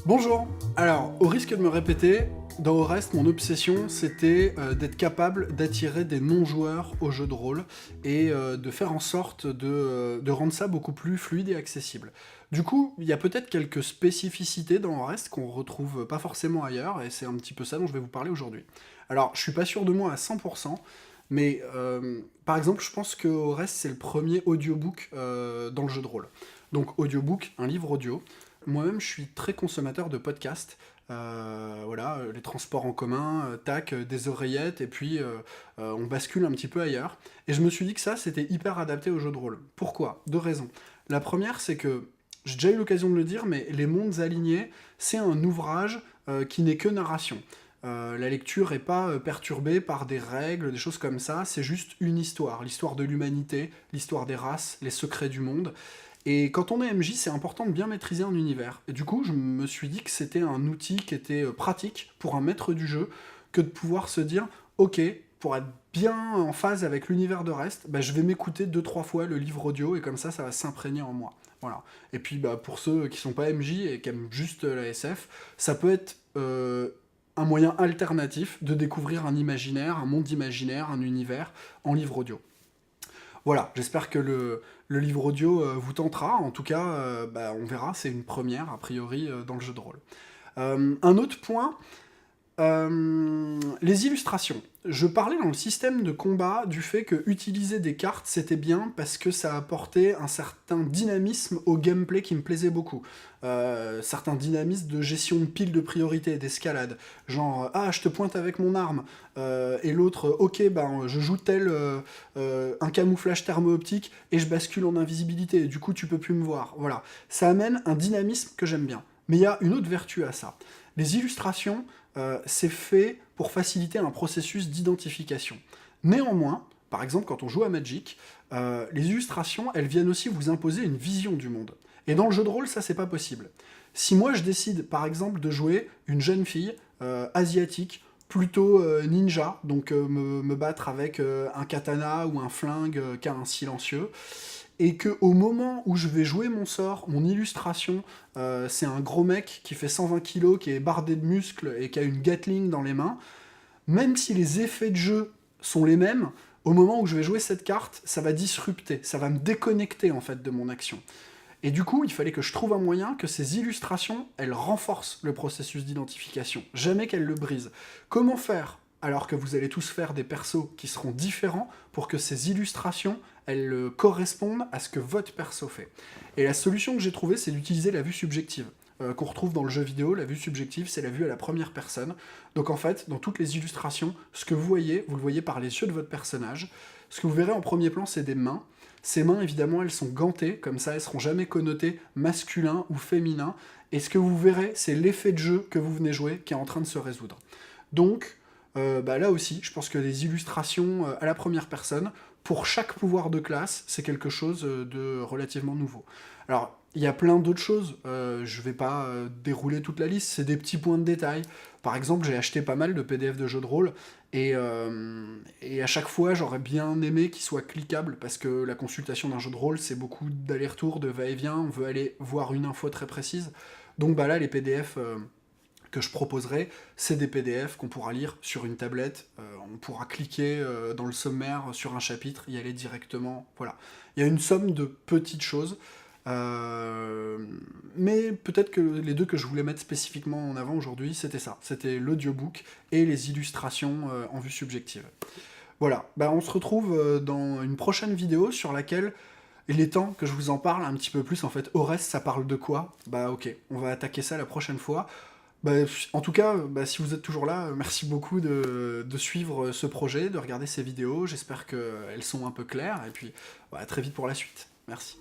Bonjour. Alors, au risque de me répéter, dans Orest, mon obsession, c'était d'être capable d'attirer des non-joueurs au jeu de rôle et de faire en sorte de rendre ça beaucoup plus fluide et accessible. Du coup, il y a peut-être quelques spécificités dans Orest qu'on retrouve pas forcément ailleurs, et c'est un petit peu ça dont je vais vous parler aujourd'hui. Alors, je suis pas sûr de moi à 100%, mais par exemple, je pense que Orest, c'est le premier audiobook dans le jeu de rôle. Donc, audiobook, un livre audio. Moi-même, je suis très consommateur de podcasts. Voilà, les transports en commun, tac, des oreillettes, et puis on bascule un petit peu ailleurs. Et je me suis dit que ça, c'était hyper adapté au jeu de rôle. Pourquoi? Deux raisons. La première, c'est que, j'ai déjà eu l'occasion de le dire, mais Les Mondes Alignés, c'est un ouvrage qui n'est que narration. La lecture n'est pas perturbée par des règles, des choses comme ça, c'est juste une histoire. L'histoire de l'humanité, l'histoire des races, les secrets du monde. Et quand on est MJ, c'est important de bien maîtriser un univers. Et du coup, je me suis dit que c'était un outil qui était pratique pour un maître du jeu, que de pouvoir se dire, ok, pour être bien en phase avec l'univers de Rest, bah, je vais m'écouter 2-3 fois le livre audio, et comme ça va s'imprégner en moi. Voilà. Et puis bah, pour ceux qui sont pas MJ et qui aiment juste la SF, ça peut être un moyen alternatif de découvrir un imaginaire, un monde imaginaire, un univers en livre audio. Voilà, j'espère que le livre audio vous tentera. En tout cas, bah, on verra, c'est une première, a priori, dans le jeu de rôle. Un autre point, les illustrations. Je parlais dans le système de combat du fait que utiliser des cartes, c'était bien parce que ça apportait un certain dynamisme au gameplay qui me plaisait beaucoup. Certains dynamismes de gestion de pile de priorité, d'escalade. Genre, ah, je te pointe avec mon arme, et l'autre, ok, ben, je joue un camouflage thermo-optique et je bascule en invisibilité, et du coup tu peux plus me voir. Voilà. Ça amène un dynamisme que j'aime bien. Mais il y a une autre vertu à ça. Les illustrations, c'est fait pour faciliter un processus d'identification. Néanmoins, par exemple, quand on joue à Magic, les illustrations, elles viennent aussi vous imposer une vision du monde. Et dans le jeu de rôle, ça, c'est pas possible. Si moi, je décide, par exemple, de jouer une jeune fille asiatique, plutôt ninja, donc me battre avec un katana ou un flingue qu'a un silencieux, et que au moment où je vais jouer mon sort, mon illustration, c'est un gros mec qui fait 120 kilos, qui est bardé de muscles et qui a une Gatling dans les mains, même si les effets de jeu sont les mêmes, au moment où je vais jouer cette carte, ça va disrupter, ça va me déconnecter en fait de mon action. Et du coup, il fallait que je trouve un moyen que ces illustrations, elles renforcent le processus d'identification, jamais qu'elles le brisent. Comment faire, alors que vous allez tous faire des persos qui seront différents, pour que ces illustrations, elles correspondent à ce que votre perso fait? Et la solution que j'ai trouvée, c'est d'utiliser la vue subjective. Qu'on retrouve dans le jeu vidéo, la vue subjective, c'est la vue à la première personne. Donc en fait, dans toutes les illustrations, ce que vous le voyez par les yeux de votre personnage. Ce que vous verrez en premier plan, c'est des mains. Ces mains, évidemment, elles sont gantées, comme ça, elles seront jamais connotées masculin ou féminin. Et ce que vous verrez, c'est l'effet de jeu que vous venez jouer qui est en train de se résoudre. Donc, bah là aussi, je pense que les illustrations à la première personne, pour chaque pouvoir de classe, c'est quelque chose de relativement nouveau. Alors, il y a plein d'autres choses, je vais pas dérouler toute la liste, c'est des petits points de détail. Par exemple, j'ai acheté pas mal de PDF de jeux de rôle, et à chaque fois, j'aurais bien aimé qu'ils soient cliquables, parce que la consultation d'un jeu de rôle, c'est beaucoup d'aller-retour, de va-et-vient, on veut aller voir une info très précise. Donc bah là, les PDF que je proposerai, c'est des PDF qu'on pourra lire sur une tablette, on pourra cliquer dans le sommaire sur un chapitre, y aller directement, voilà. Il y a une somme de petites choses, mais peut-être que les deux que je voulais mettre spécifiquement en avant aujourd'hui, c'était ça, c'était l'audiobook et les illustrations en vue subjective. Voilà, bah on se retrouve dans une prochaine vidéo sur laquelle il est temps que je vous en parle un petit peu plus. En fait, au reste, ça parle de quoi? Bah ok, on va attaquer ça la prochaine fois. Bah, en tout cas, bah, si vous êtes toujours là, merci beaucoup de suivre ce projet, de regarder ces vidéos. J'espère qu'elles sont un peu claires, et puis bah, à très vite pour la suite. Merci.